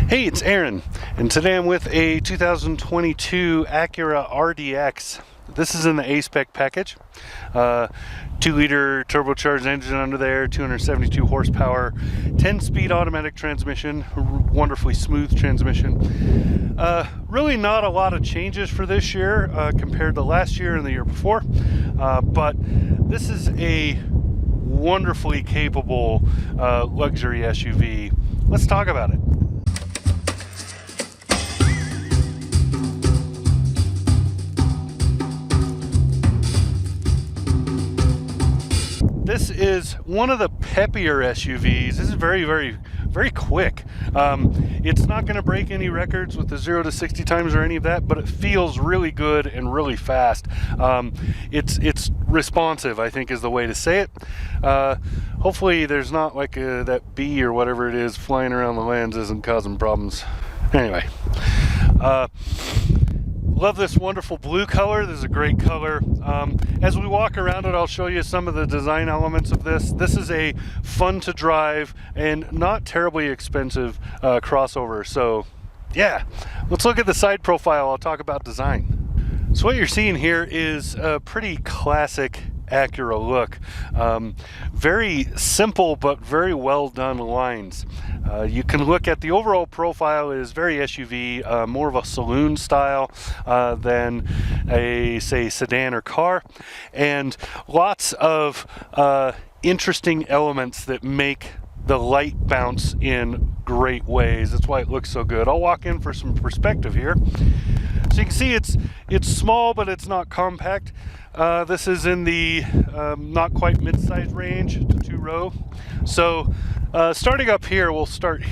Hey, it's Aaron, and today I'm with a 2022 Acura RDX. This is in the A-Spec package. 2-liter turbocharged engine under there, 272 horsepower, 10-speed automatic transmission, wonderfully smooth transmission. Really not a lot of changes for this year compared to last year and the year before, but this is a wonderfully capable luxury SUV. Let's talk about it. This is one of the peppier SUVs. This is very quick. It's not going to break any records with the 0 to 60 times or any of that, but it feels really good and really fast. It's responsive, I think is the way to say it. Hopefully there's not like that bee or whatever it is flying around the lens isn't causing problems. Anyway, love this wonderful blue color. This is a great color. As we walk around it, I'll show you some of the design elements of this. This is a fun to drive and not terribly expensive crossover. So yeah, let's look at the side profile. I'll talk about design. So what you're seeing here is a pretty classic Acura look. Very simple but very well done lines. You can look at the overall profile is very SUV, more of a saloon style than a, say, sedan or car, and lots of interesting elements that make the light bounce in great ways. That's why it looks so good. I'll walk in for some perspective here. So you can see it's small, but it's not compact. This is in the not quite mid-size range, 2-row. So starting up here, we'll start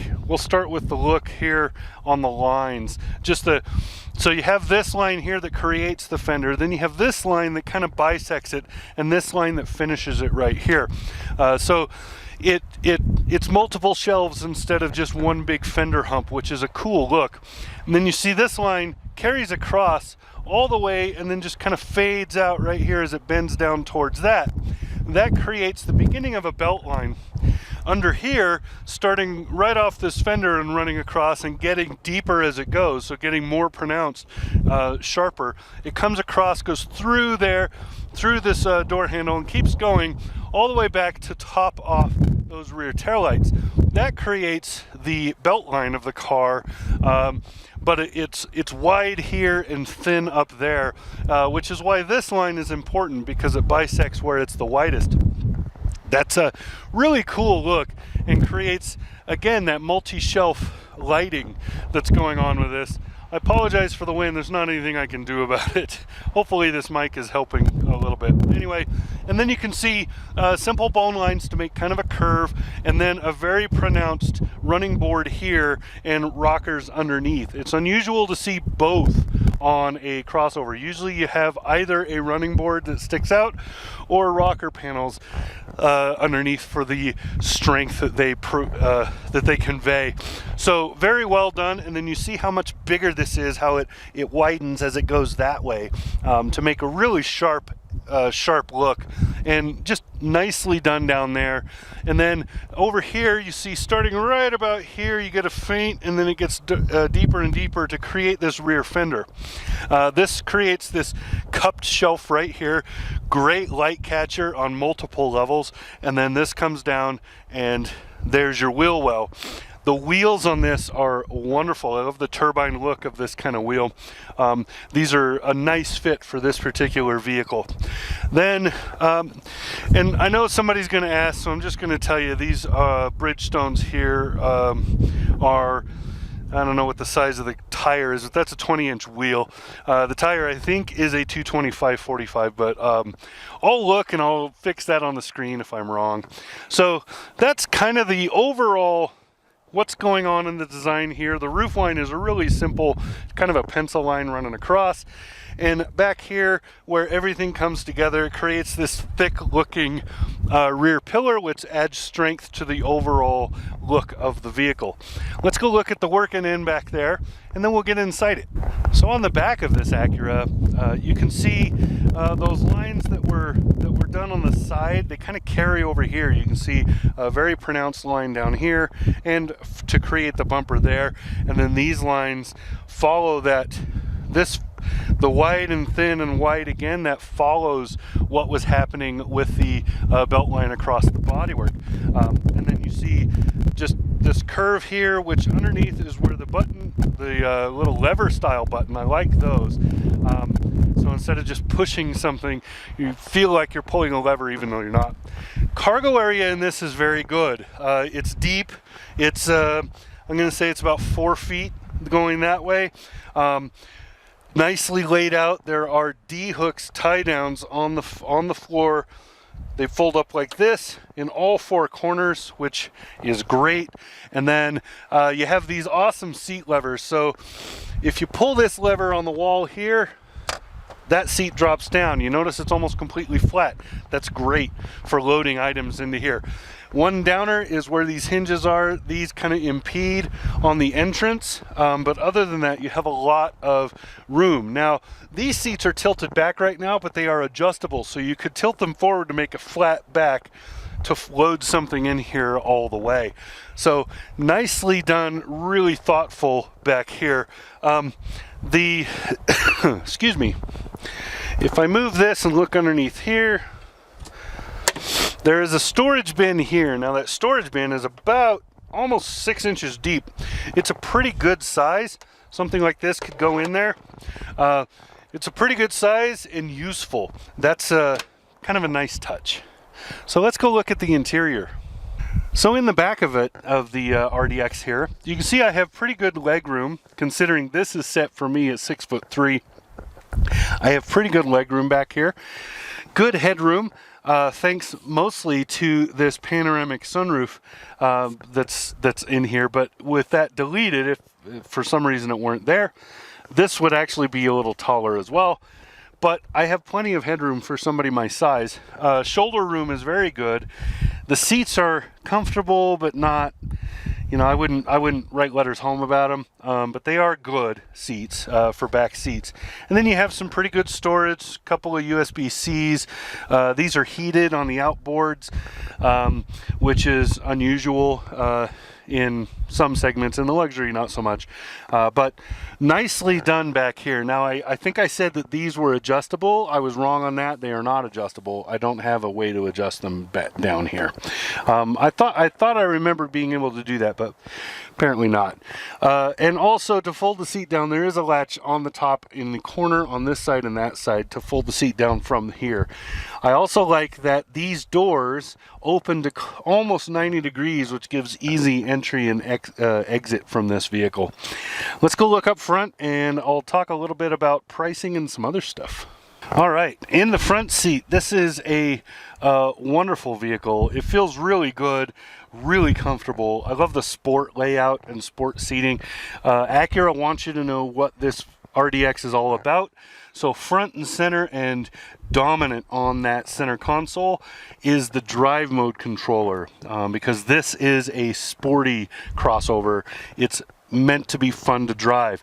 with the look here on the lines. So you have this line here that creates the fender, then you have this line that kind of bisects it, and this line that finishes it right here. So it's multiple shelves instead of just one big fender hump, which is a cool look. And then you see this line carries across all the way and then just kind of fades out right here as it bends down towards that. That creates the beginning of a belt line. Under here, starting right off this fender and running across and getting deeper as it goes, so getting more pronounced, sharper. It comes across, goes through there, through this door handle, and keeps going all the way back to top off those rear taillights. That creates the belt line of the car, but it's wide here and thin up there, which is why this line is important, because it bisects where it's the widest. That's a really cool look and creates, again, that multi-shelf lighting that's going on with this. I apologize for the wind. There's not anything I can do about it. Hopefully this mic is helping a little bit. Anyway, and then you can see simple bone lines to make kind of a curve, and then a very pronounced running board here and rockers underneath. It's unusual to see both on a crossover. Usually you have either a running board that sticks out or rocker panels underneath for the strength that they convey. So very well done. And then you see how much bigger this is, how it widens as it goes that way, to make a really sharp look, and just nicely done down there. And then over here you see, starting right about here, you get a feint, and then it gets deeper and deeper to create this rear fender. This creates this cupped shelf right here, great light catcher on multiple levels, and then this comes down and there's your wheel well. The wheels on this are wonderful. I love the turbine look of this kind of wheel. These are a nice fit for this particular vehicle. Then, and I know somebody's going to ask, so I'm just going to tell you, these Bridgestones here are, I don't know what the size of the tire is, but that's a 20-inch wheel. The tire, I think, is a 225/45, but I'll look and I'll fix that on the screen if I'm wrong. So that's kind of the overall what's going on in the design here. The roof line is a really simple, kind of a pencil line running across. And back here, where everything comes together, it creates this thick looking rear pillar, which adds strength to the overall look of the vehicle. Let's go look at the working end back there, and then we'll get inside it. So on the back of this Acura, you can see those lines that were done on the side, they kind of carry over here. You can see a very pronounced line down here, and to create the bumper there, and then these lines follow that, the wide and thin and wide again, that follows what was happening with the belt line across the bodywork. And then you see just this curve here, which underneath is where the button, the little lever style button, I like those. So instead of just pushing something, you feel like you're pulling a lever even though you're not. Cargo area in this is very good. It's deep. It's, I'm going to say it's about 4 feet going that way. Nicely laid out. There are D-hooks, tie downs on the floor. They fold up like this in all 4 corners, which is great. And then you have these awesome seat levers. So if you pull this lever on the wall here, that seat drops down. You notice it's almost completely flat. That's great for loading items into here. One downer is where these hinges are. These kind of impede on the entrance, but other than that, you have a lot of room. Now, these seats are tilted back right now, but they are adjustable, so you could tilt them forward to make a flat back to load something in here all the way. So nicely done, really thoughtful back here. Excuse me, if I move this and look underneath here, there is a storage bin here. Now that storage bin is about almost 6 inches deep. It's a pretty good size. Something like this could go in there. It's a pretty good size and useful. That's kind of a nice touch. So let's go look at the interior. So in the back of it, of the RDX here, you can see I have pretty good leg room, considering this is set for me at 6'3". I have pretty good leg room back here. Good headroom. Thanks mostly to this panoramic sunroof that's in here, but with that deleted, if for some reason it weren't there, this would actually be a little taller as well. But I have plenty of headroom for somebody my size. Shoulder room is very good. The seats are comfortable, but not, you know, I wouldn't write letters home about them, but they are good seats for back seats. And then you have some pretty good storage, a couple of USB-Cs. These are heated on the outboards, which is unusual in some segments. In the luxury, not so much. But nicely done back here. Now, I think I said that these were adjustable. I was wrong on that. They are not adjustable. I don't have a way to adjust them back down here. I thought I remembered being able to do that, but apparently not. And also, to fold the seat down, there is a latch on the top in the corner on this side and that side to fold the seat down from here. I also like that these doors open to almost 90 degrees, which gives easy entry and exit from this vehicle. Let's go look up front, and I'll talk a little bit about pricing and some other stuff. All right, in the front seat, this is a wonderful vehicle. It feels really good, really comfortable. I love the sport layout and sport seating. Acura wants you to know what this RDX is all about. So front and center and dominant on that center console is the drive mode controller, because this is a sporty crossover. It's meant to be fun to drive.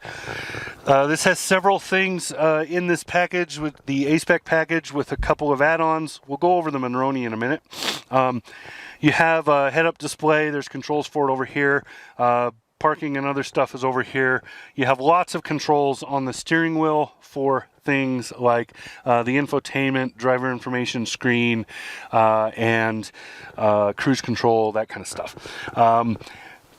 This has several things in this package, with the A-Spec package, with a couple of add-ons. We'll go over the Monroney in a minute. You have a head-up display. There's controls for it over here. Parking and other stuff is over here. You have lots of controls on the steering wheel for things like the infotainment, driver information screen, and cruise control, that kind of stuff.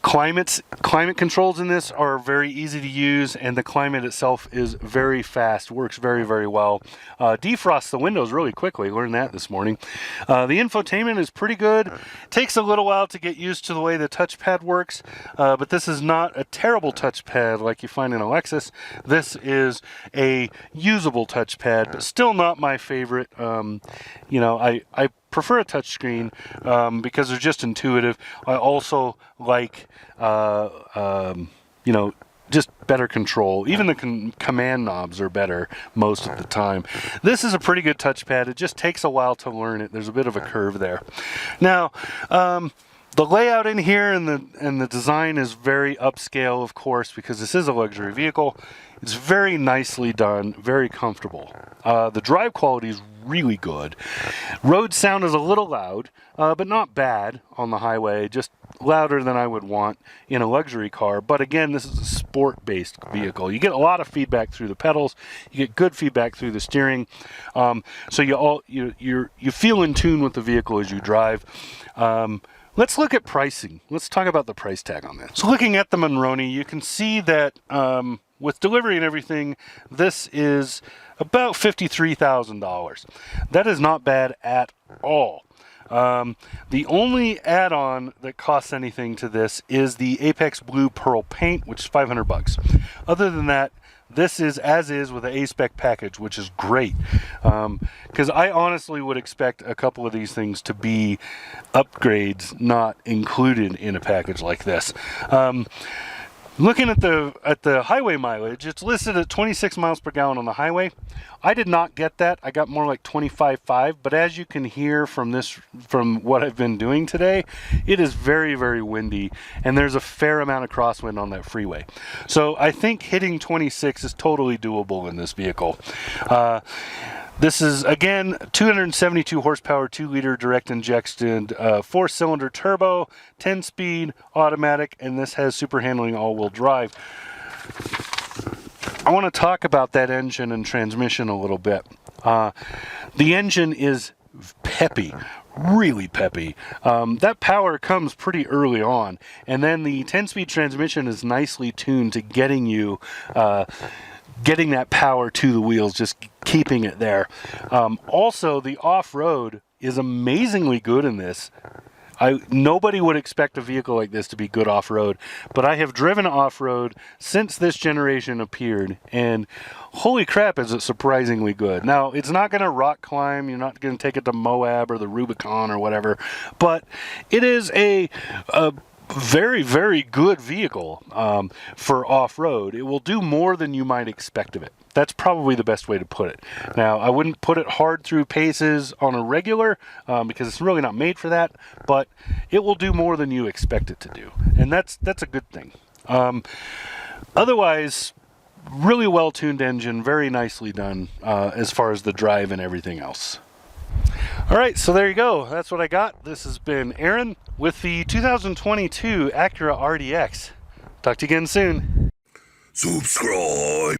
Climate controls in this are very easy to use, and the climate itself is very fast, works very, very well. Defrosts the windows really quickly, learned that this morning. The infotainment is pretty good. Takes a little while to get used to the way the touchpad works, but this is not a terrible touchpad like you find in a Lexus. This is a usable touchpad, but still not my favorite. You know, I prefer a touchscreen because they're just intuitive. I also like, you know, just better control. Even the command knobs are better most of the time. This is a pretty good touchpad. It just takes a while to learn it. There's a bit of a curve there. Now, The layout in here and the design is very upscale, of course, because this is a luxury vehicle. It's very nicely done, very comfortable. The drive quality is really good. Road sound is a little loud, but not bad on the highway, just louder than I would want in a luxury car. But again, this is a sport-based vehicle. You get a lot of feedback through the pedals. You get good feedback through the steering. So you feel in tune with the vehicle as you drive. Let's look at pricing. Let's talk about the price tag on this. So looking at the Monroney, you can see that with delivery and everything, this is about $53,000. That is not bad at all. The only add-on that costs anything to this is the Apex Blue Pearl paint, which is $500. Other than that, this is as is with the A-Spec package, which is great. Because I honestly would expect a couple of these things to be upgrades not included in a package like this. Looking at the highway mileage, it's listed at 26 miles per gallon on the highway. I did not get that. I got more like 25.5, but as you can hear from what I've been doing today, it is very, very windy, and there's a fair amount of crosswind on that freeway. So I think hitting 26 is totally doable in this vehicle. This is, again, 272 horsepower, 2-liter direct injection, 4-cylinder turbo, 10-speed automatic, and this has super handling all-wheel drive. I want to talk about that engine and transmission a little bit. The engine is peppy, really peppy. That power comes pretty early on, and then the 10-speed transmission is nicely tuned to getting you getting that power to the wheels, just keeping it there. Also, the off-road is amazingly good in this. Nobody would expect a vehicle like this to be good off-road, but I have driven off-road since this generation appeared, and holy crap, is it surprisingly good. Now, it's not going to rock climb, you're not going to take it to Moab or the Rubicon or whatever, but it is a very, very good vehicle for off-road. It will do more than you might expect of it. That's probably the best way to put it. Now, I wouldn't put it hard through paces on a regular because it's really not made for that, but it will do more than you expect it to do, and that's a good thing. Otherwise, really well-tuned engine, very nicely done as far as the drive and everything else. All right, so there you go. That's what I got. This has been Aaron with the 2022 Acura RDX. Talk to you again soon. Subscribe.